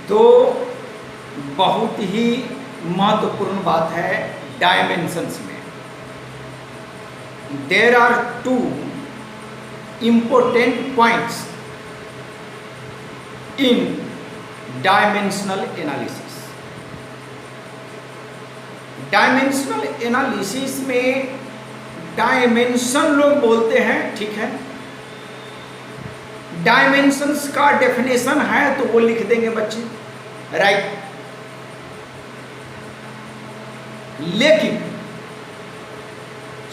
तो बहुत ही महत्वपूर्ण बात है डायमेंशंस में। There are two important points in dimensional analysis. Dimensional analysis में डायमेंशन लोग बोलते हैं, ठीक है, डायमेंशंस का डेफिनेशन है तो वो लिख देंगे बच्चे, राइट। लेकिन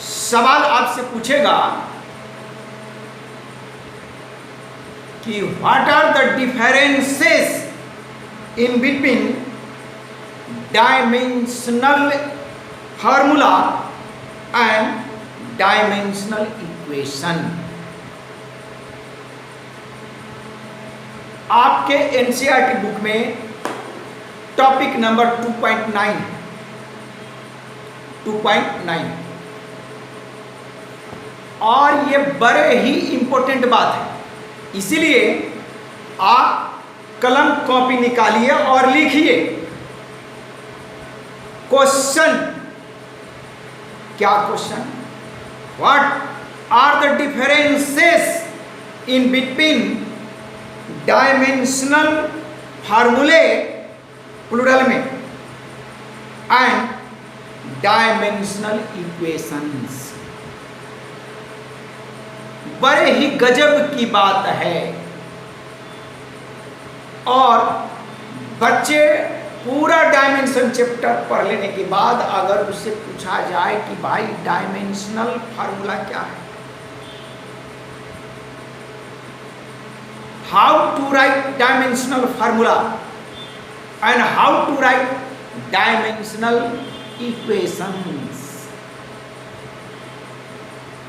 सवाल आपसे पूछेगा कि what are the differences in between dimensional formula and dimensional equation. आपके एनसीईआरटी बुक में टॉपिक नंबर 2.9 और ये बड़े ही इंपॉर्टेंट बात है, इसीलिए आप कलम कॉपी निकालिए और लिखिए। क्वेश्चन, क्या question? What are the differences in between dimensional formulae plural में एंड डायमेंशनल इक्वेशंस। बड़े ही गजब की बात है और बच्चे पूरा डायमेंशन चैप्टर पढ़ लेने के बाद अगर उससे पूछा जाए कि भाई डायमेंशनल फार्मूला क्या है, how to write dimensional formula and how to write dimensional equations,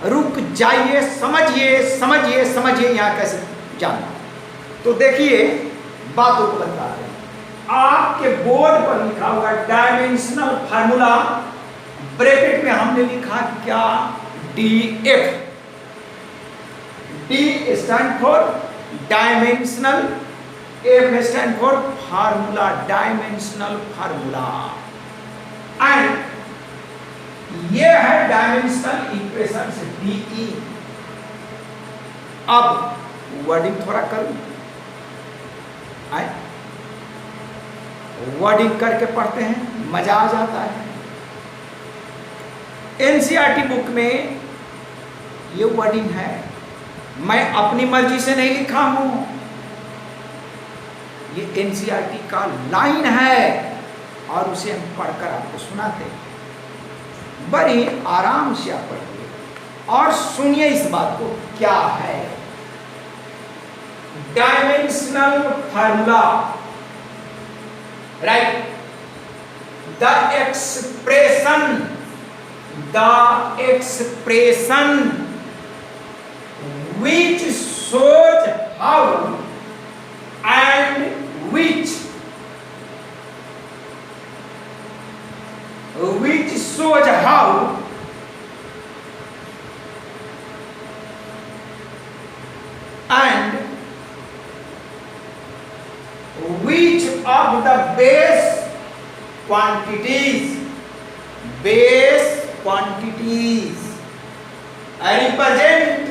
रुक जाइए, समझिए यहां कैसे जाना। तो देखिए बातों को बता रहे हैं। आपके बोर्ड पर लिखा हुआ डायमेंशनल फार्मूला, ब्रैकेट में हमने लिखा क्या? DF। D stand for dimensional, F stand for formula, dimensional formula, and ये है डायमेंशनल इक्वेशन से DE। अब वर्डिंग थोड़ा करूं, वर्डिंग करके पढ़ते हैं, मजा आ जाता है। एनसीईआरटी बुक में ये वर्डिंग है, मैं अपनी मर्जी से नहीं लिखा हूं, ये एनसीईआरटी का लाइन है और उसे हम पढ़कर आपको सुनाते हैं। बड़ी आराम से आप पढ़िए और सुनिए इस बात को क्या है dimensional formula, right. The expression which shows how and which shows how and which of the base quantities represent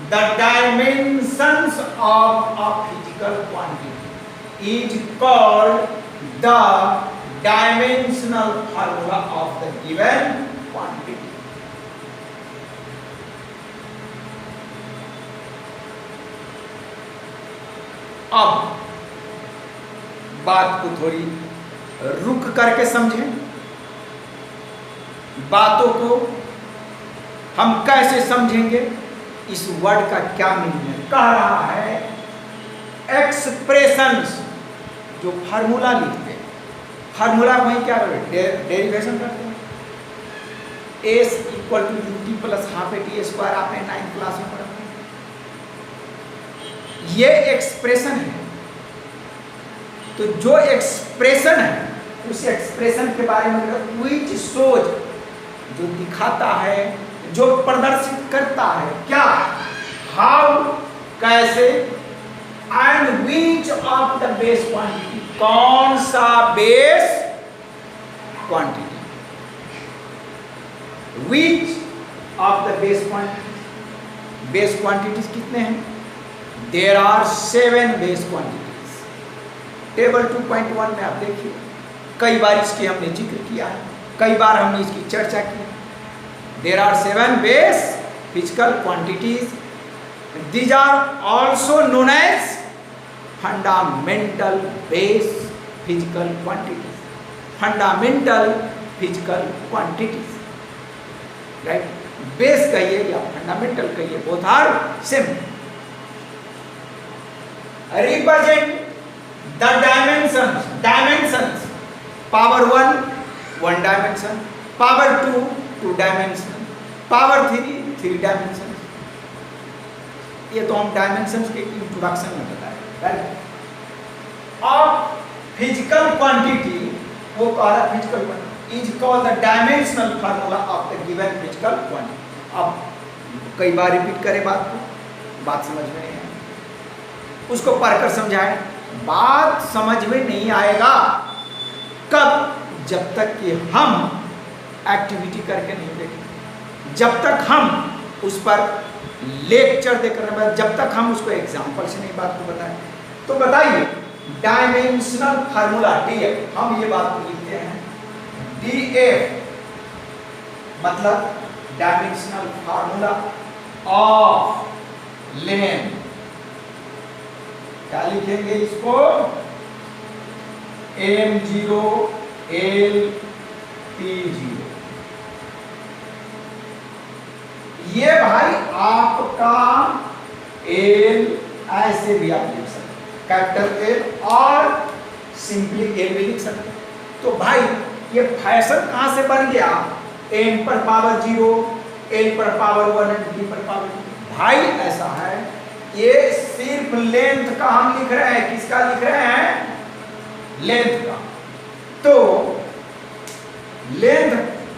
the dimensions of a physical quantity is called the dimensional formula of the given quantity. अब बात को थोड़ी रुक करके समझें, बातों को हम कैसे समझेंगे, इस वर्ड का क्या मीनिंग है। कह रहा है एक्सप्रेशंस, जो फार्मूला लिखते हैं, फार्मूला वहीं क्या करते हैं, डेरिवेशन करते हैं। S equal to ut plus half a t square, आपने 9th क्लास में पढ़ा। ये एक्सप्रेशन है, तो जो एक्सप्रेशन है उस एक्सप्रेशन के बारे में व्हिच शोज, जो दिखाता है, जो प्रदर्शित करता है, क्या, हाउ कैसे, and which of the base quantity, कौन सा base quantity, which of the base quantity, base quantities कितने हैं? There are 7 base quantities. Table 2.1 में आप देखिए, कई बार इसकी हमने जिक्र किया है, कई बार हमने इसकी चर्चा की। There are 7 base physical quantities, these are also known as fundamental base physical quantities, fundamental physical quantities, right? Base कहिए या फंडामेंटल कहिए, both are same. Represent the dimensions, dimensions, power 1 dimension, power 2 dimension, power 3 dimension. ये तो हम dimensions के introduction में बताए, right? और फिजिकल क्वांटिटी, वो कह रहा है physical quantity is called the dimensional formula of the given physical quantity. अब कई बार रिपीट करें बात को, बात समझ में नहीं आए, उसको पढ़कर समझाएं। बात समझ में नहीं आएगा कब? जब तक कि हम एक्टिविटी करके नहीं देखें, जब तक हम उस पर लेक्चर देकर, जब तक हम उसको एग्जाम्पल से नहीं बात को बताएं। तो बताइए, डायमेंशनल फार्मूला डीएफ, हम ये बात को लिखते हैं डीएफ, मतलब डायमेंशनल फार्मूला ऑफ लेंथ। क्या लिखेंगे इसको? m0 l t0। ये भाई आपका एल, ऐसे भी आप लिख सकते हैं, कैपिटल एल और सिंपली एल भी लिख सकते हैं। तो भाई ये फैशन कहां से बन गया? m पर पावर 0, l पर पावर 1 और d पर पावर 2। भाई ऐसा है, ये सिर्फ लेंथ का हम लिख रहे हैं। किसका लिख रहे हैं? लेंथ का। तो लेंथ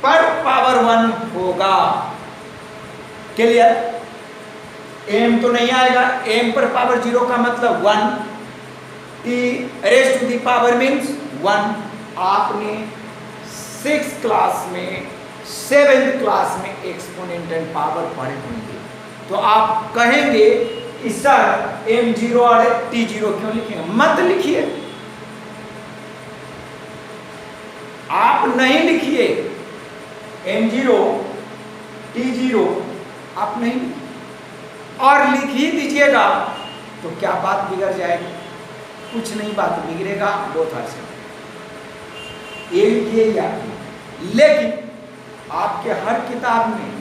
पर पावर 1 होगा, क्लियर? m तो नहीं आएगा, m पर पावर 0 का मतलब 1, t raise to the power means 1। आपने 6th क्लास में, 7th क्लास में एक्सपोनेंशियल पावर पढ़े होंगे, तो आप कहेंगे कि सर m0 और t0 क्यों लिखेंगे? मत लिखिए, आप नहीं लिखिए m0 t0, आप नहीं लिखिए। और लिख ही दीजिएगा तो क्या बात बिगड़ जाएगी? कुछ नहीं बात बिगड़ेगा, बोथ आर सेम। ये लिखिए या, लेकिन आपके हर किताब में,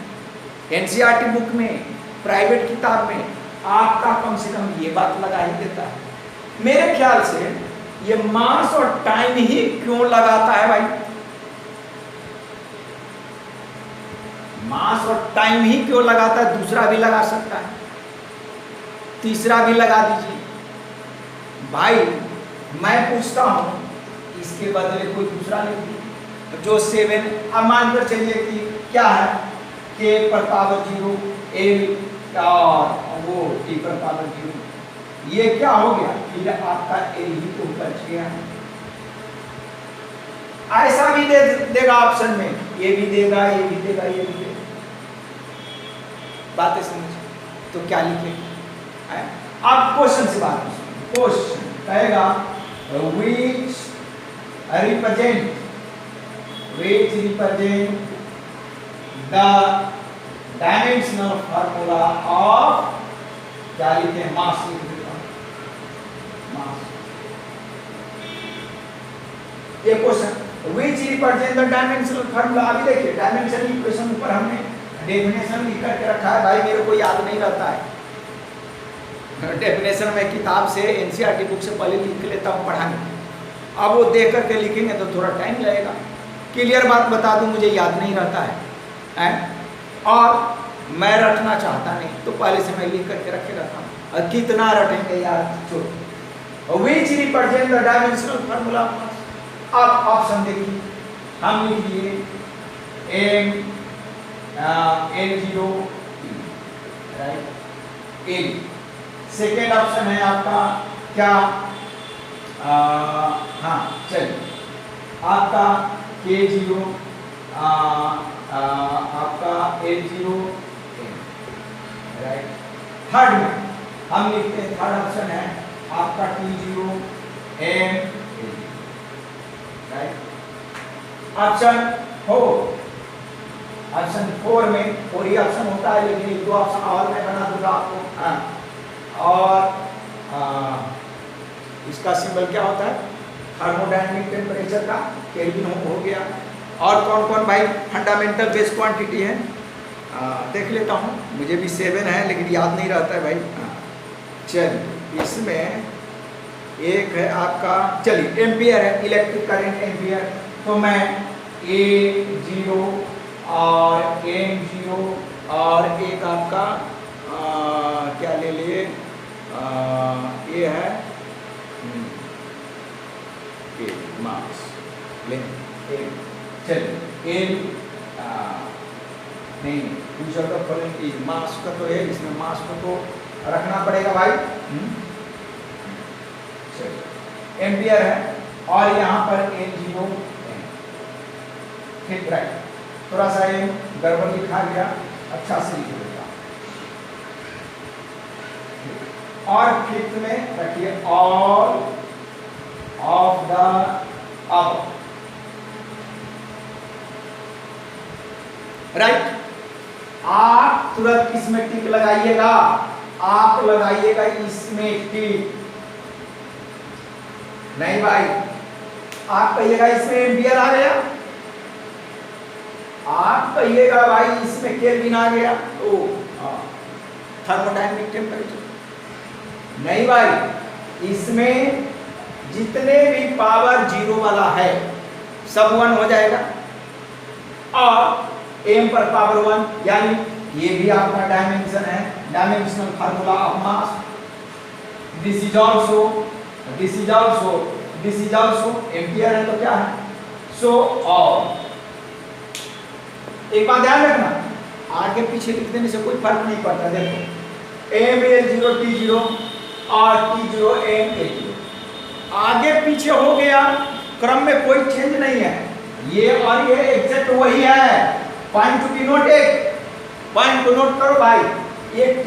एनसीईआरटी बुक में, प्राइवेट किताब में आपका कम से कम ये बात लगा ही देता है। मेरे ख्याल से ये मास और टाइम ही क्यों लगाता है भाई? मास और टाइम ही क्यों लगाता है? दूसरा भी लगा सकता है, तीसरा भी लगा दीजिए। भाई मैं पूछता हूं, इसके बदले कोई दूसरा लिख दीजिए जो 7, अब मानकर चलिए कि क्या है, k पर पावर 0, l और वो t पर पावर 0। ये क्या हो गया? फिर आपका l ही तो बच गया है। ऐसा भी देगा ऑप्शन में, ये भी देगा, ये भी देगा, ये भी देगा। बातें समझ? तो क्या लिखेंगे? अब क्वेश्चन से बात, क्वेश्चन कहेगा which represent the dimensional formula of, क्या लिखते हैं? मास लिख देता हूं, मास। ये question which represent the dimensional formula, अभी देखिए डायमेंशन इक्वेशन ऊपर हमने डेफिनेशन लिख करके रखा है। भाई मेरे को याद नहीं रहता है डेफिनेशन, में किताब से, एनसीईआरटी बुक से पहले लिख लेता हूँ पढ़ाने। अब वो देख करके लिखेंगे तो थोड़ा टाइम लगेगा। क्लियर बात बता दूं, मुझे याद नहीं रहता है, और मैं रटना चाहता नहीं, तो पहले से मैं लिख करके रखे रहता हूँ। और कितना रटेंगे यार, छोड़। Which represent the dimensional formula. अब ऑप्शन देखिए, हम लिखिए l0 right, l। Second option है आपका क्या? हाँ चलिए, आपका K0 आपका L0 राइट। थर्ड में हम लिखते हैं, थर्ड ऑप्शन है आपका T0 M राइट। ऑप्शन 4 में और ये ऑप्शन होता है, लेकिन एक दो ऑप्शन और मैं बना दूंगा आपको। हाँ, और इसका सिंबल क्या होता है, थर्मोडायनेमिक टेम्परेचर का केल्विन हो गया। और कौन कौन भाई फंडामेंटल बेस क्वांटिटी है, देख लेता हूँ, मुझे भी 7 है लेकिन याद नहीं रहता है भाई। चलिए, इसमें एक है आपका, चलिए एम्पियर है, इलेक्ट्रिक करंट एम्पियर। तो मैं A0 और M0 और एक आपका क्या ले लिए, ये है मास ले, चलिए एल नहीं, फ्यूचर का फॉलोइंग मास का तो है, इसमें मास को तो रखना पड़ेगा भाई। चलिए एम्पियर है और यहाँ पर N0 ठीक राइट। थोड़ा सा ये गड़बड़ लिखा गया, अच्छा से लिख देगा। और फिफ्थ में रखिए ऑल ऑफ द अब राइट। आप तुरंत किसमें टिक लगाइएगा, आप लगाइएगा इसमें टिक, नहीं भाई आप कहिएगा इसमें एम्पियर आ गया, आप कहिएगा भाई इसमें केल्विन आ गया, तो थर्मोडायनेमिक टेम्परेचर नहीं भाई, इसमें जितने भी पावर 0 वाला है सब 1 हो जाएगा, और m पर पावर 1, यानी ये भी आपका डायमेंशन है, dimensional formula of mass. This is also ampere है, तो क्या है, सो और एक बात ध्यान रखना, आगे पीछे लिख देने से कोई फर्क नहीं पड़ता। देखो ML0 T0 और T0 ML0 आगे पीछे हो गया, क्रम में कोई चेंज नहीं है, ये और ये एग्जैक्ट वही है। पॉइंट टू बी नोट, एक पॉइंट को नोट करो भाई, ये T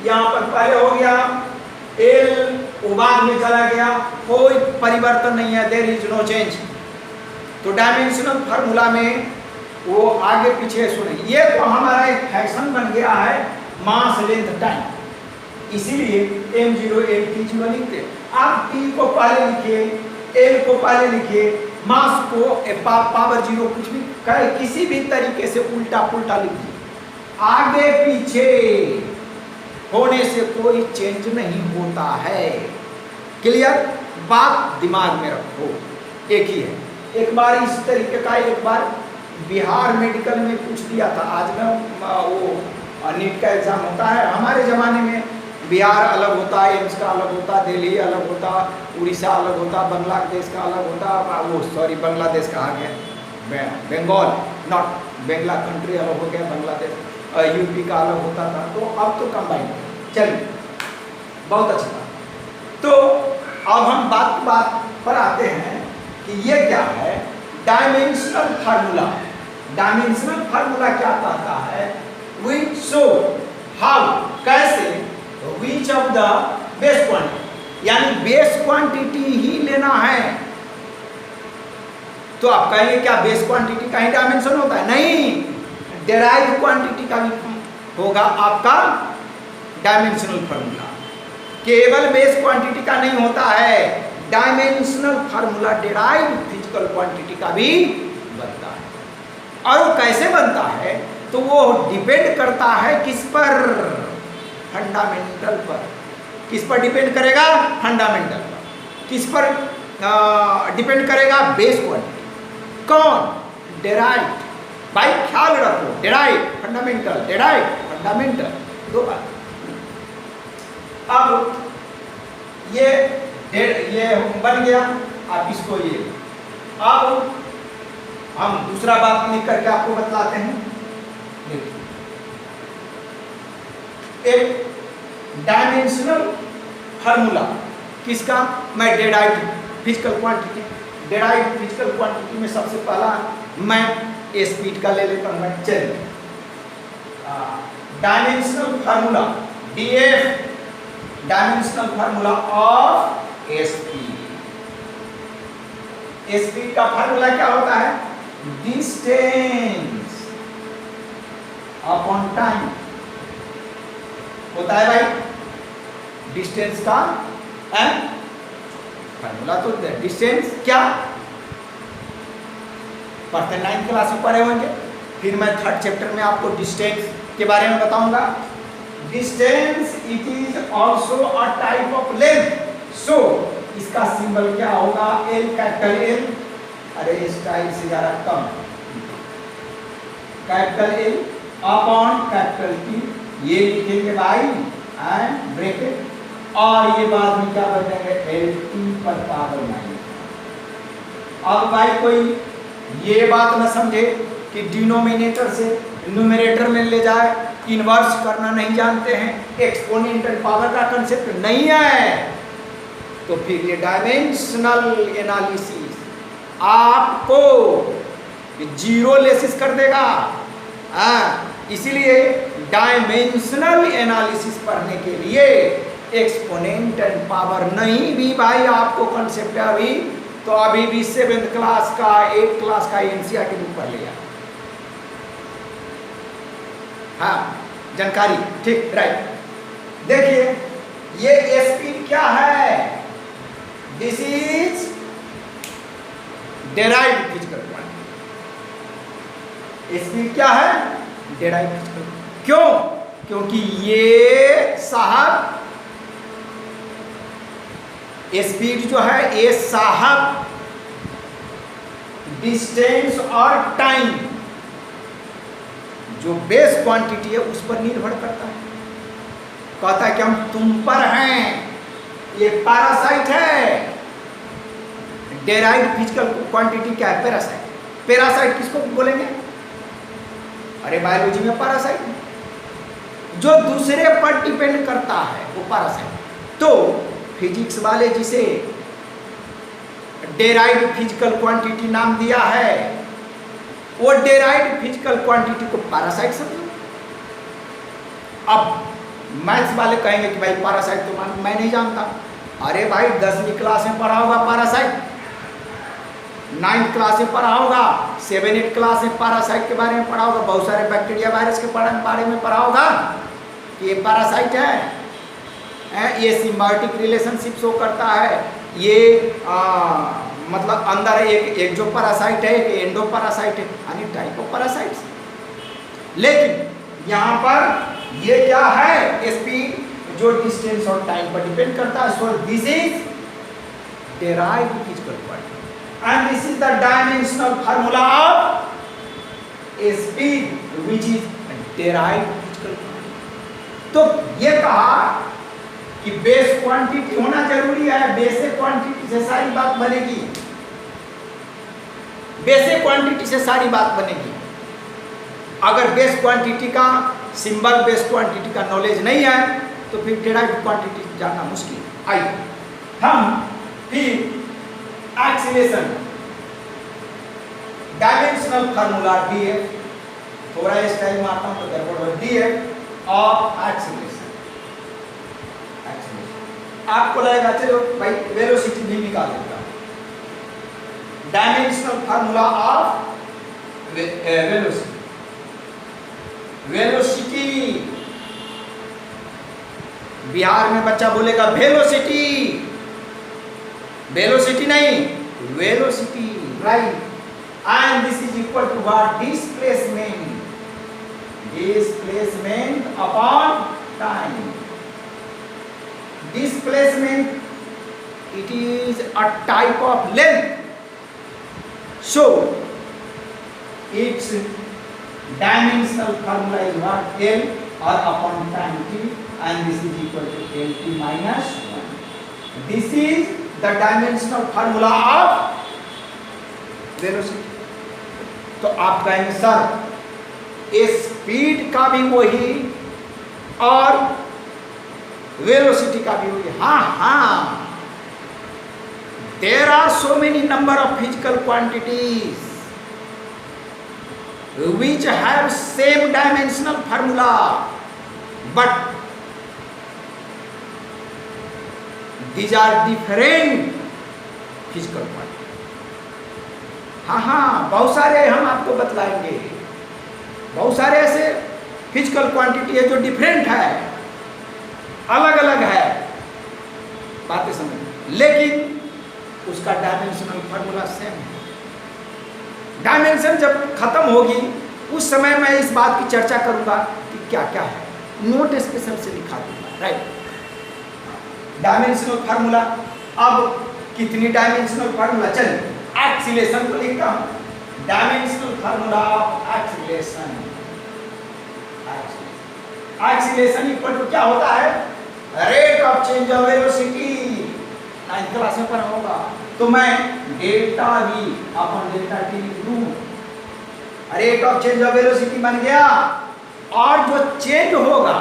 यहाँ पर पहले हो गया, L बाद में चला गया, कोई परिवर्तन नहीं है, देयर इज नो चेंज। तो डायमेंशनल फार्मूला में वो आगे पीछे सुने, ये तो हमारा एक फैक्शन बन गया है मास लेंथ टाइम, इसीलिए M0 L T0 लिखते। आप T को पहले लिखिए, L को पहले लिखिए, मास को पावर 0 कुछ भी कहे, किसी भी तरीके से उल्टा पुल्टा लिखिए, आगे पीछे होने से कोई चेंज नहीं होता है। क्लियर, बात दिमाग में रखो, एक ही है। एक बार इस तरीके का एक बार बिहार मेडिकल में पूछ दिया था, आज मैं वो नीट का एग्जाम होता है, हमारे ज़माने में बिहार अलग होता, एम्स का अलग होता, दिल्ली अलग होता, उड़ीसा अलग होता, बांग्लादेश का अलग होता, वो सॉरी बांग्लादेश का आ गया, बंगाल नॉट बंगला कंट्री अलग हो गया, बांग्लादेश यूपी का अलग होता था, तो अब तो कंबाइन। चलिए बहुत अच्छा था। तो अब हम बात पर आते हैं कि ये क्या है डायमेंशनल फार्मूला। डायमेंशनल फार्मूला क्या कहता है, व्हिच शो हाउ, कैसे, which of the base quantity, यानी बेस क्वांटिटी ही लेना है। तो आप कहेंगे क्या बेस क्वांटिटी का ही डायमेंशन होता है, नहीं, डेराइव क्वांटिटी का भी होगा आपका डायमेंशनल फार्मूला, केवल बेस क्वांटिटी का नहीं होता है, dimensional formula derive physical quantity का भी बनता है। और वो कैसे बनता है, तो वो डिपेंड करता है किस पर, फंडामेंटल पर। किस पर डिपेंड करेगा, फंडामेंटल पर। किस पर डिपेंड करेगा, बेस क्वांटिटी। कौन, डेराइव। भाई ख्याल रखो, डेराइव फंडामेंटल, डेराइव फंडामेंटल, दो बात। अब ये बन गया, आप इसको ये, अब हम दूसरा बात लिख करके आपको बतलाते हैं। एक डायमेंशनल फार्मूला किसका? मैं derived physical quantity, derived physical quantity में सबसे पहला मैं स्पीड का ले लेता हूं। मैं चलिए dimensional formula DF, dimensional formula of speed. Speed का फार्मूला क्या होता है? डिस्टेंस अपॉन टाइम होता है भाई। डिस्टेंस का फार्मूला तो डिस्टेंस क्या पढ़ते 9th क्लास में पढ़े होंगे। फिर मैं 3rd चैप्टर में आपको डिस्टेंस के बारे में बताऊंगा। Distance it is also a type of length. So इसका सिंबल क्या होगा? L, capital L. अरे इस टाइप से जरा कम, capital L upon capital T, ये लिखेंगे भाई एंड ब्रैकेट, और ये बाद में क्या बनेगा? एल टी पर पावर माइनस। अब भाई कोई ये बात न समझे कि डिनोमिनेटर से न्यूमरेटर में ले जाए, इन्वर्स करना नहीं जानते हैं, एक्सपोनेंशियल पावर का कंसेप्ट नहीं है, तो फिर ये डायमेंशनल एनालिसिस आपको जीरो लेसिस कर देगा। इसीलिए डायमेंशनल एनालिसिस पढ़ने के लिए एक्सपोनेंट एंड पावर नहीं भी भाई आपको कंसेप्ट है अभी, तो अभी भी 7th क्लास का 8th क्लास का एनसीईआरटी बुक पढ़ लिया। हाँ जानकारी ठीक राइट। देखिए ये स्पीड क्या है? This is derived physical quantity. Speed क्या है? Derived physical. क्यों? क्योंकि ये साहब स्पीड जो है ये साहब डिस्टेंस और टाइम जो बेस क्वांटिटी है उस पर निर्भर करता है। कहता है कि हम तुम पर हैं, ये पैरासाइट है। डेराइव्ड फिजिकल क्वांटिटी क्या है? पैरासाइट। पैरासाइट किसको बोलेंगे? अरे बायोलॉजी में पैरासाइट जो दूसरे पर डिपेंड करता है वो पैरासाइट। तो फिजिक्स वाले जिसे डेराइव्ड फिजिकल क्वांटिटी नाम दिया है, वो डेराइव्ड फिजिकल क्वांटिटी को पैरासाइट समझो। अब मैथ्स वाले कहेंगे कि भाई पैरासाइट तो मैं नहीं जानता। अरे भाई 10वीं क्लास में पढ़ा होगा पैरासाइट, 9th क्लास में पढ़ा होगा, 7-8 क्लास में पैरासाइट के बारे में पढ़ा होगा, बहुत सारे बैक्टीरिया वायरस के बारे में पढ़ा होगा कि ये पैरासाइट है, ये सिम्बायोटिक रिलेशनशिप शो करता है, ये मतलब अंदर एक जो पैरासाइट है, एक एंडो पैरासाइट है, यानी टाइप ऑफ पैरासाइट्स। लेकिन यहाँ पर ये क्या है? स्पीड जो डिस्टेंस और टाइम पर डिपेंड करता है। So this is derived physical quantity and this is the dimensional formula of speed which is derived physical quantity. तो ये कहा कि बेस क्वांटिटी होना जरूरी है, बेसिक क्वांटिटी से सारी बात बनेगी, बेसिक क्वांटिटी से सारी बात बनेगी। अगर बेस क्वांटिटी का सिंबल, बेस क्वांटिटी का नॉलेज नहीं है तो फिर डेराइव्ड क्वांटिटी जानना मुश्किल। आइए हम फिर एक्सीलरेशन डायमेंशनल फार्मूला डीएफ, थोड़ा स्टाइल मारता हूं तो गड़बड़ हो, डीएफ ऑफ एक्सीलरेशन। आपको लगेगा चलो भाई वेलोसिटी भी निकाल देता हूं। Dimensional formula of velocity, velocity Bihar में बच्चा बोलेगा वेलोसिटी, वेलोसिटी नहीं velocity, right. And this is equal to what? Displacement, displacement upon time. Displacement, it is a type of length, so its dimensional formula is what? L or upon time t, and this is equal to Lt minus 1. This is the dimensional formula of velocity. तो आप कहेंगे sir speed का भी वही और velocity का भी वही। हाँ हाँ There are so many number of physical quantities which have same dimensional formula, but these are different physical quantities. हाँ, बहुत सारे हम आपको बतलाएंगे, बहुत सारे ऐसे फिजिकल क्वांटिटी है जो डिफरेंट है, अलग अलग है, बातें समझ, लेकिन उसका डायमेंशनल फार्मूला सेम है। डायमेंशन जब खत्म होगी उस समय मैं इस बात की चर्चा करूंगा कि क्या क्या है, नोट स्पेशल से लिखा दूंगा, राइट। डायमेंशनल फार्मूला, अब कितनी डायमेंशनल फार्मूला, चलिए एक्सीलेशन को लिखता हूं। Dimensional formula of acceleration, acceleration equal to क्या होता है, rate of change of velocity, 9th class में पढ़ा होगा। तो मैं delta v upon delta t लिख दूं, rate of change of velocity बन गया, और जो चेंज होगा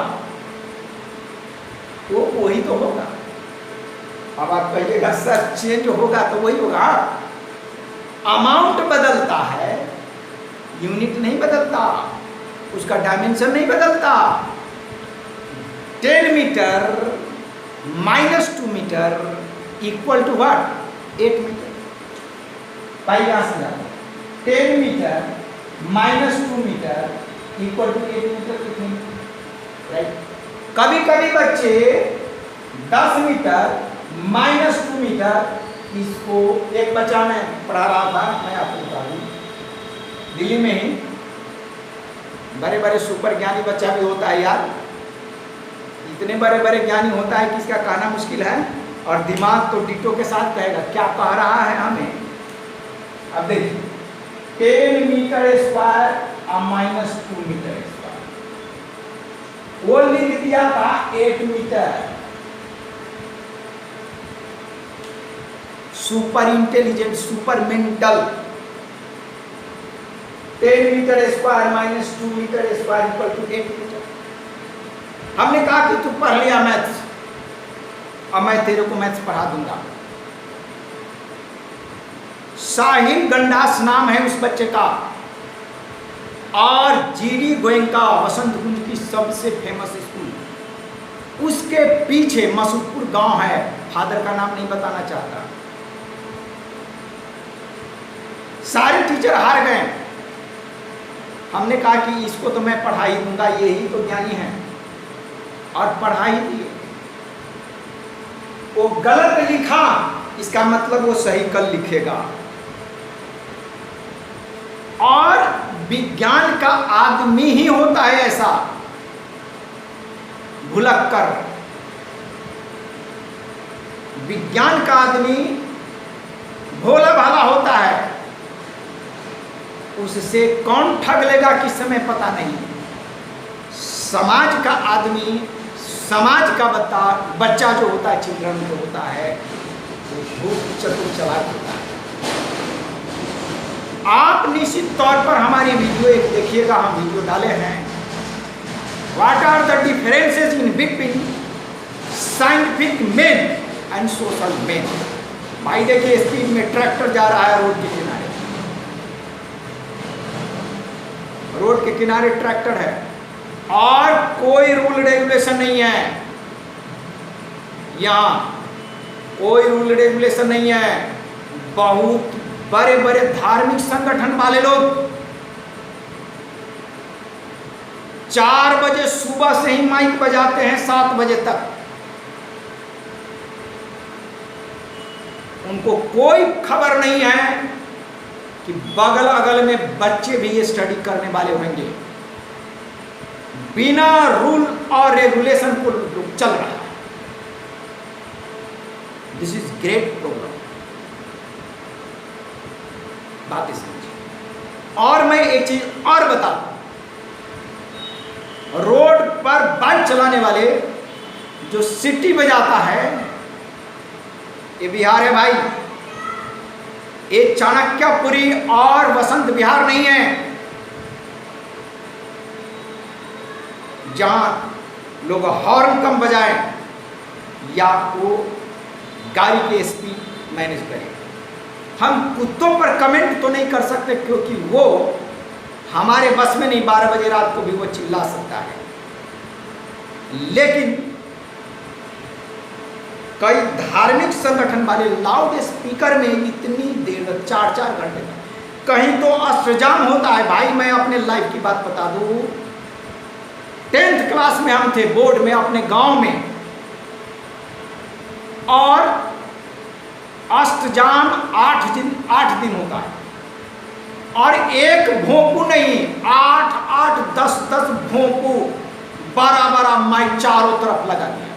वो वही तो होगा। अब आप कहिएगा सर चेंज होगा तो वही होगा, अमाउंट बदलता है, यूनिट नहीं बदलता, उसका डायमेंशन नहीं बदलता। 10 metre minus 2 metre equal to what, 8 metre. भाई यहां से जाओ, 10 metre minus 2 metre equal to 8 metre कितने, राइट। कभी कभी बच्चे 10 मीटर माइनस 2 मीटर, इसको एक बच्चा मैं पढ़ा रहा था, मैं आपको बता दूं, दिल्ली में ही, बड़े बड़े सुपर ज्ञानी बच्चा भी होता है यार, इतने बड़े बड़े ज्ञानी होता है कि इसका कहना मुश्किल है, और दिमाग तो डिटो के साथ कहेगा क्या कह रहा है हमें। अब देखिए 10 metre square minus 2 metre square, वो लिख दिया था 8 metre. Super intelligent, super mental, 10 metre square minus 2 metre square equal to 8 metre. हमने कहा कि तू पढ़ लिया मैथ्स, अब मैं तेरे को मैथ्स पढ़ा दूंगा। साहिल गंडास नाम है उस बच्चे का, और जीडी गोयनका वसंत कुंज की सबसे फेमस स्कूल, उसके पीछे मसूदपुर गांव है, फादर का नाम नहीं बताना चाहता। सारे टीचर हार गए, हमने कहा कि इसको तो मैं पढ़ा ही दूंगा, यही तो ज्ञानी है, और पढ़ा ही दिए। वो गलत लिखा, इसका मतलब वो सही कल लिखेगा। और विज्ञान का आदमी ही होता है ऐसा भुलक्कर, विज्ञान का आदमी भोला भाला होता है, उससे कौन ठग लेगा किस समय पता नहीं। समाज का आदमी, समाज का बच्चा जो होता है, चिल्ड्रन जो होता है, वो खूब चतुर चालाक होता है। आप निश्चित तौर पर हमारी वीडियो एक देखिएगा, हम वीडियो डाले हैं, what are the differences in between scientific men and social men. भाई देखिए स्पीड में ट्रैक्टर जा रहा है रोड के किनारे, रोड के किनारे ट्रैक्टर है, और कोई रूल रेगुलेशन नहीं है, यहां कोई रूल रेगुलेशन नहीं है। बहुत बड़े बड़े धार्मिक संगठन वाले लोग 4 बजे सुबह से ही माइक बजाते हैं 7 बजे तक, उनको कोई खबर नहीं है कि बगल अगल में बच्चे भी ये स्टडी करने वाले होंगे। बिना रूल और रेगुलेशन को चल रहा है। दिस इज ग्रेट प्रॉब्लम, बातें समझिए। और मैं एक चीज और बता दूं, रोड पर बाइक चलाने वाले जो सिटी बजाता है, ये बिहार है भाई, ये चाणक्यपुरी और वसंत विहार नहीं है, जहां लोग हॉर्न कम बजाएं या वो गाड़ी की स्पीड मैनेज करिए। हम कुत्तों पर कमेंट तो नहीं कर सकते क्योंकि वो हमारे बस में नहीं, 12 बजे रात को भी वो चिल्ला सकता है। लेकिन कई धार्मिक संगठन वाले लाउड स्पीकर में इतनी देर तक 4-4 घंटे तक, कहीं तो अष्टजाम होता है। भाई मैं अपने लाइफ की बात बता दूं, 10th क्लास में हम थे बोर्ड में अपने गांव में, और अष्टजाम 8 दिन होता है, और एक भोंपू नहीं, 8-8, 10-10 भोंपू, 12-12 माइक चारों तरफ लगा दिया,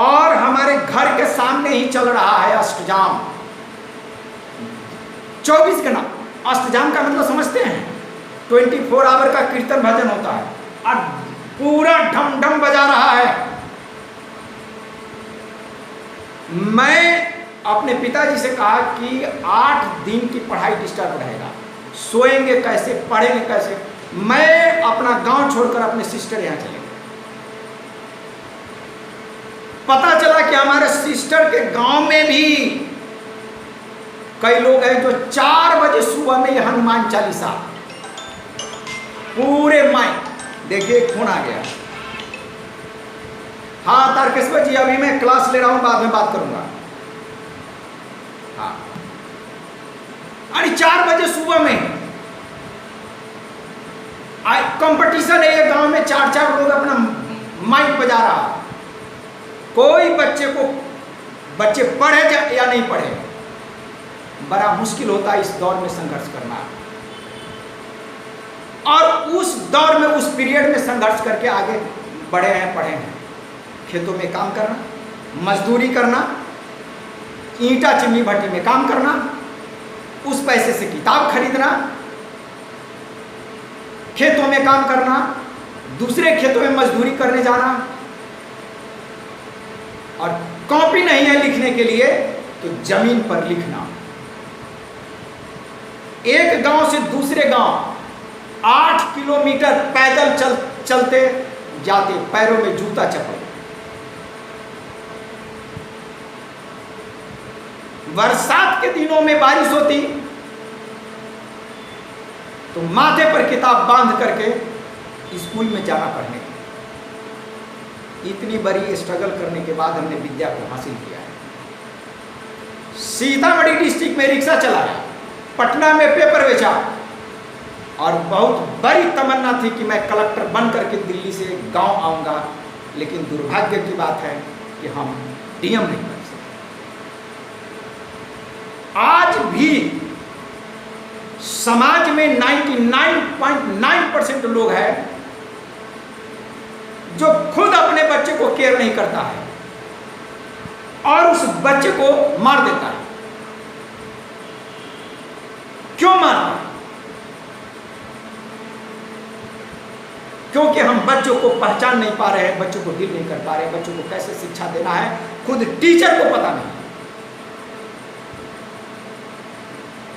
और हमारे घर के सामने ही चल रहा है अष्टजाम 24 घंटा। अष्टजाम का मतलब समझते हैं, 24 आवर का कीर्तन भजन होता है, और पूरा ढम ढम बजा रहा है। मैं अपने पिताजी से कहा कि 8 दिन की पढ़ाई डिस्टर्ब रहेगा, सोएंगे कैसे, पढ़ेंगे कैसे। मैं अपना गांव छोड़कर अपने सिस्टर यहाँ चले गए। पता चला कि हमारे सिस्टर के गांव में भी कई लोग हैं जो 4 बजे सुबह में ये हनुमान चालीसा पूरे माइक, देखिए खून आ गया। हाँ तारकेश्वर जी, अभी मैं क्लास ले रहा हूं, बाद में बात करूंगा। हाँ, अरे 4 बजे सुबह में कंपटीशन है ये गांव में, 4-4 लोग अपना माइक बजा रहा। कोई बच्चे पढ़े या नहीं पढ़े, बड़ा मुश्किल होता है इस दौर में संघर्ष करना। और उस दौर में, उस पीरियड में संघर्ष करके आगे बढ़े हैं, पढ़े हैं। खेतों में काम करना, मजदूरी करना, ईंटा चिमनी भट्टी में काम करना, उस पैसे से किताब खरीदना, खेतों में काम करना, दूसरे खेतों में मजदूरी करने जाना, और कॉपी नहीं है लिखने के लिए तो जमीन पर लिखना। एक गांव से दूसरे गांव 8 किलोमीटर पैदल चलते जाते, पैरों में जूता चप्पल। बरसात के दिनों में बारिश होती तो माथे पर किताब बांध करके स्कूल में जाना पढ़ने। इतनी बड़ी स्ट्रगल करने के बाद हमने विद्या को हासिल किया है। सीतामढ़ी डिस्ट्रिक्ट में रिक्शा चलाया, पटना में पेपर बेचा, और बहुत बड़ी तमन्ना थी कि मैं कलेक्टर बन करके दिल्ली से गांव आऊंगा। लेकिन दुर्भाग्य की बात है कि हम डीएम नहीं बन सकते। आज भी समाज में 99.9% लोग हैं जो खुद अपने बच्चे को केयर नहीं करता है और उस बच्चे को मार देता है। क्यों मारता है? क्योंकि हम बच्चों को पहचान नहीं पा रहे हैं, बच्चों को डील नहीं कर पा रहे हैं, बच्चों को कैसे शिक्षा देना है खुद टीचर को पता नहीं,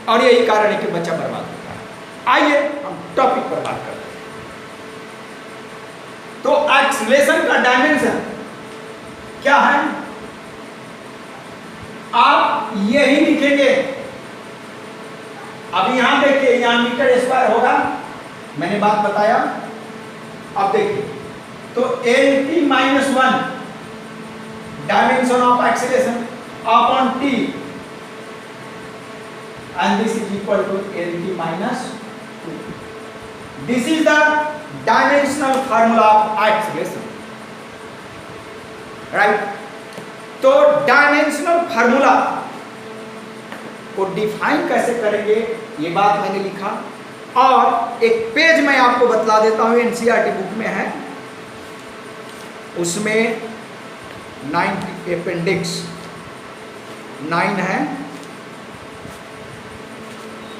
और यही कारण है कि बच्चा बर्बाद होता है। आइए हम टॉपिक पर बात करते हैं। तो एक्सीलरेशन का डायमेंशन क्या है? आप यही लिखेंगे। अब यहां देखिए, यहां मीटर स्क्वायर होगा, मैंने बात बताया। अब देखिए, तो LT-1 dimension of acceleration upon T, and this is equal to LT-2. This is the dimensional formula of acceleration, right? तो डायमेंशनल फार्मूला को डिफाइन कैसे करेंगे ये बात मैंने लिखा, और एक पेज मैं आपको बतला देता हूं, एनसीईआरटी बुक में है, उसमें 9 अपेंडिक्स 9 है।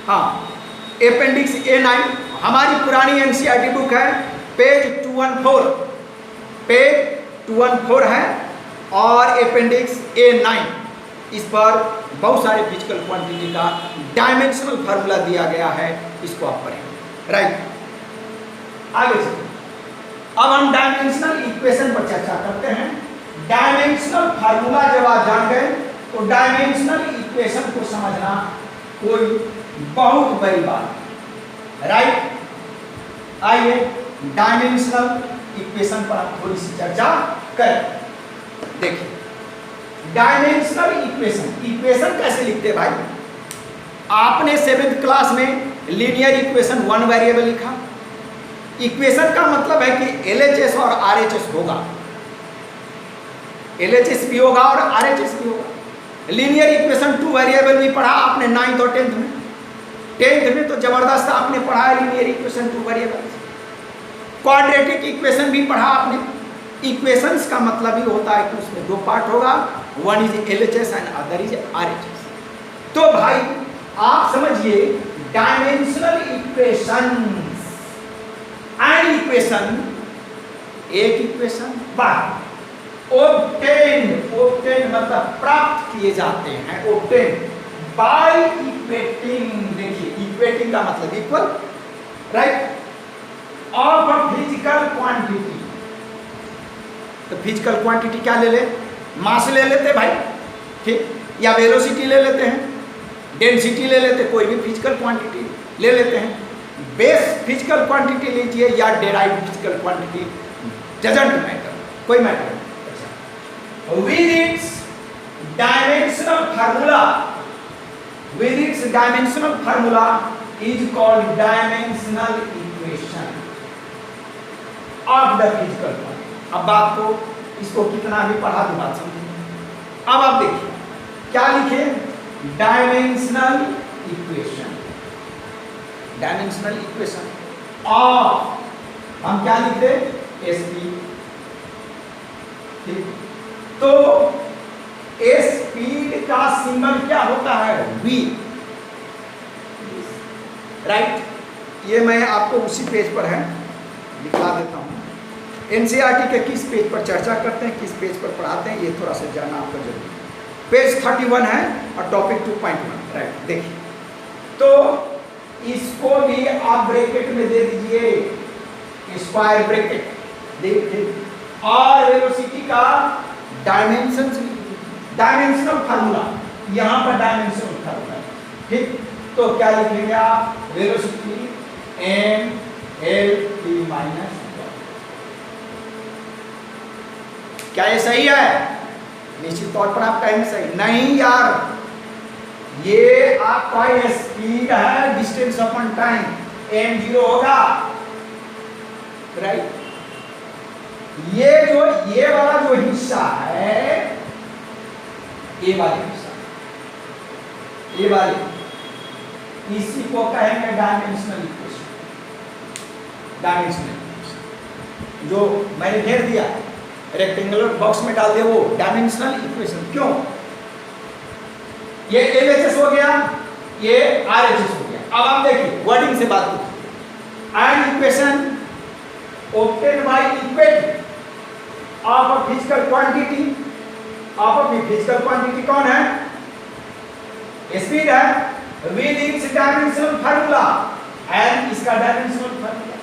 हाँ, अपेंडिक्स A9 हमारी पुरानी एनसीईआरटी बुक है, पेज 214 है, और अपेंडिक्स A9, इस पर बहुत सारे फिजिकल क्वांटिटी का डायमेंशनल फार्मूला दिया गया है, इसको आप पढ़ेंगे, राइट। आगे चलिए, अब हम डायमेंशनल इक्वेशन पर चर्चा करते हैं। डायमेंशनल फार्मूला जब आप जान गए तो डायमेंशनल इक्वेशन को समझना कोई बहुत बड़ी बात है, राइट। आइए डायमेंशनल इक्वेशन पर आप थोड़ी सी चर्चा करें। देखिए डायमेंशनल इक्वेशन कैसे लिखते हैं भाई? आपने 7th क्लास में लीनियर इक्वेशन 1 वेरिएबल लिखा। इक्वेशन का मतलब है कि एलएचएस और आरएचएस होगा, एलएचएस भी होगा और आरएचएस भी होगा। लीनियर इक्वेशन 2 वेरिएबल भी पढ़ा आपने 9th और 10th में। 10th में तो जबरदस्त आपने पढ़ा है linear equation 2 variable. Quadratic equation भी पढ़ा आपने। इक्वेशंस का मतलब ही होता है कि उसमें 2 पार्ट होगा, one is LHS and other is RHS. तो भाई आप समझिए डायमेंशनल इक्वेशंस एंड इक्वेशन, एक इक्वेशन बाय ऑब्टेन मतलब प्राप्त किए जाते हैं, ऑब्टेन बाय इक्वेटिंग। देखिए इक्वेटिंग का मतलब equal, right, of a physical quantity. तो फिजिकल क्वांटिटी क्या ले ले? मास ले लेते भाई, ठीक, या वेलोसिटी ले लेते हैं, डेंसिटी ले लेते, कोई भी फिजिकल क्वांटिटी ले लेते हैं। बेस फिजिकल क्वांटिटी लीजिए या derive physical quantity, doesn't matter, कोई मैटर नहीं। With its dimensional formula is called dimensional equation of the physical quantity. अब बात को इसको कितना भी पढ़ा दो बात समझिए। अब आप देखिए क्या लिखे? Dimensional equation, dimensional equation of, हम क्या लिखते? एसपी, ठीक। तो स्पीड का सिंबल क्या होता है? V, right. ये मैं आपको उसी पेज पर है दिखा देता हूं। एनसीईआरटी के किस पेज पर चर्चा करते हैं, किस पेज पर पढ़ाते हैं, ये थोड़ा सा जानना आपका जरूरी है। पेज 31 है और टॉपिक 2.1, राइट। देखिए तो इसको भी आप ब्रैकेट में दे दीजिए, स्क्वायर ब्रैकेट देखिए, और वेलोसिटी का डायमेंशनल फार्मूला, यहां पर डायमेंशनल फार्मूला, ठीक। तो क्या लिखेंगे आप? Velocity M L T minus. क्या ये सही है? निश्चित तौर पर आप कहेंगे सही। नहीं यार, ये आपका स्पीड है, डिस्टेंस अपॉन टाइम, m 0 होगा, राइट। ये वाला जो हिस्सा है, ये वाला हिस्सा, ये वाली, इसी को कहेंगे डायमेंशनल इक्वेशन। डायमेंशनल इक्वेशन जो मैंने घेर दिया रेक्टेंगुलर बॉक्स में डाल दे, वो डायमेंशनल इक्वेशन। क्यों? ये एलएचएस हो गया, ये आरएचएस हो गया। अब आप देखिए वर्डिंग से बात कीजिए। An equation obtain bye equating of a physical quantity, of a physical quantity कौन है? स्पीड है, with its dimensional formula, and इसका डायमेंशनल फार्मूला।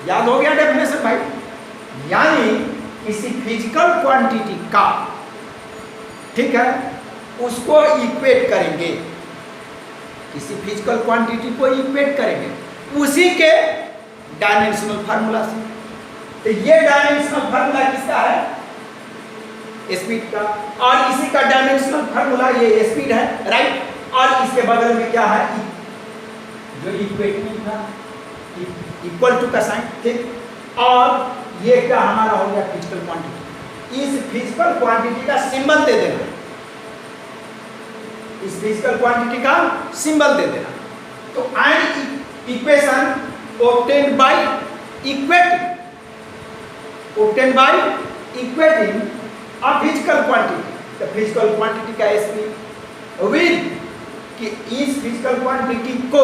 याद हो गया डेफिनेशन भाई? यानी किसी फिजिकल क्वांटिटी का, ठीक है, उसको इक्वेट करेंगे, किसी फिजिकल क्वांटिटी को इक्वेट करेंगे उसी के डायमेंशनल फार्मूला से। तो ये डायमेंशनल फार्मूला किसका है? स्पीड का, और इसी का डायमेंशनल फार्मूला ये स्पीड है, राइट। और इसके बगल में क्या है? जो इक्वेटिंग था, इक्वल टू का साइन, ठीक। और ये क्या हमारा हो गया? Physical quantity. इस फिजिकल क्वांटिटी का सिंबल दे देना, इस फिजिकल क्वांटिटी का सिंबल दे देना। तो an equation obtained by equating, obtained by equating a physical quantity, the physical quantity का स्पीड विद, कि इस फिजिकल क्वांटिटी को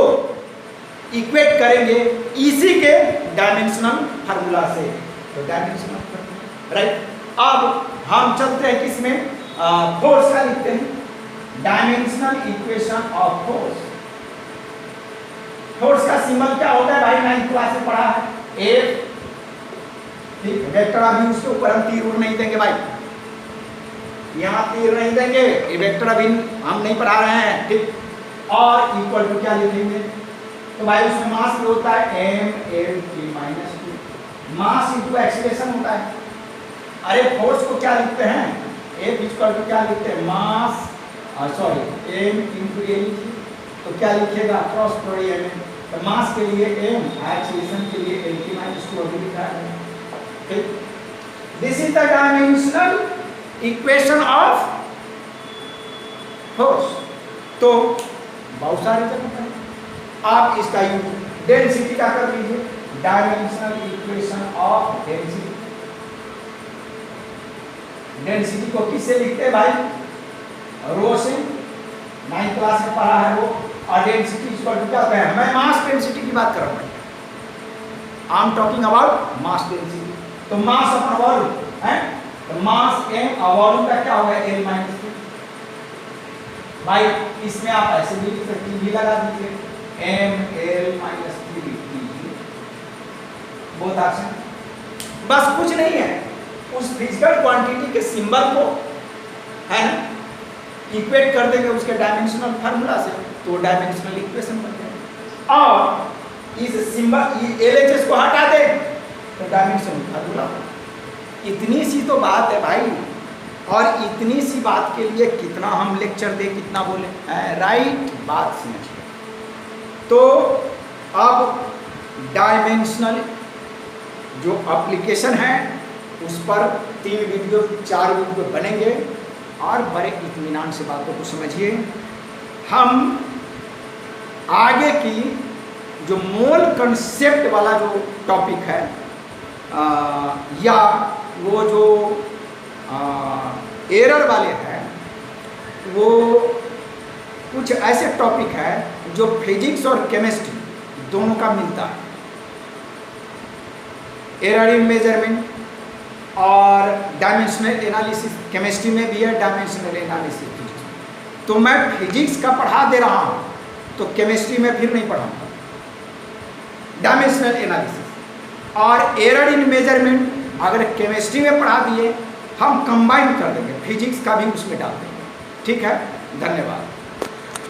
इक्वेट करेंगे इसी के डायमेंशनल फार्मूला से। तो डायमेंशनल फार्मूला, राइट। अब हम चलते हैं किसमें? फोर्स का लिखते हैं, dimensional equation of force. Force का सिंबल क्या होता है भाई? 9th क्लास में पढ़ा है, F, ठीक। वेक्टर अभी उसके ऊपर हम तीर नहीं देंगे भाई, यहाँ तीर नहीं देंगे, ये वेक्टर अभी हम नहीं पढ़ा रहे हैं, ठीक। और इक्वल टू क्या लिखेंगे, तो भाई उसमें मास होता है m(l)(t)-2, मास इंटू एक्सीलरेशन होता है। अरे फोर्स को क्या लिखते हैं, F इक्वल टू क्या लिखते हैं, mass sorry m into a, तो क्या लिखेगा क्रॉस प्रोडक्ट m, तो मास के लिए m, एक्सीलरेशन के लिए l(t)-2 अभी लिखा है, ठीक। This is the dimensional equation of force. तो बहुत सारे जगह आप इसका यूज डेंसिटी का कर लीजिए, dimensional equation of density. Density को किससे लिखते हैं भाई, रो से, 9th क्लास में पढ़ा है वो। और डेंसिटी इक्वल टू क्या होता है, मैं मास डेंसिटी की बात कर रहा हूँ, I am talking about mass density. तो मास अपना वॉल्यूम है, तो मास m और वॉल्यूम का क्या होगा l-2। भाई इसमें आप ऐसे भी लिख सकते हैं, लगा दीजिए m(l)-3 बहुत आसान। बस कुछ नहीं है, उस फिजिकल क्वांटिटी के सिंबल को है ना इक्वेट कर देंगे उसके डायमेंशनल फार्मूला से, तो डायमेंशनल इक्वेशन बन जाएगा। और इस सिंबल LHS को हटा दे तो डायमेंशनल फार्मूला। इतनी सी तो बात है भाई, और इतनी सी बात के लिए कितना हम लेक्चर दे, कितना बोले, राइट बात समझिए। तो अब डायमेंशनल जो एप्लीकेशन है उस पर 3 वीडियो 4 वीडियो बनेंगे, और बड़े इत्मीनान से बातों को समझिए। हम आगे की जो मूल कंसेप्ट वाला जो टॉपिक है या वो जो एरर वाले हैं, वो कुछ ऐसे टॉपिक है जो फिजिक्स और केमिस्ट्री दोनों का मिलता है। एरर इन मेजरमेंट और डायमेंशनल एनालिसिस केमिस्ट्री में भी है, डायमेंशनल एनालिसिस फिजिक्स में। तो मैं फिजिक्स का पढ़ा दे रहा हूँ तो केमिस्ट्री में फिर नहीं पढ़ाऊंगा डायमेंशनल एनालिसिस। और एरर इन मेजरमेंट अगर केमिस्ट्री में पढ़ा दिए, हम कंबाइन कर देंगे, फिजिक्स का भी उसमें डाल देंगे, ठीक है। धन्यवाद।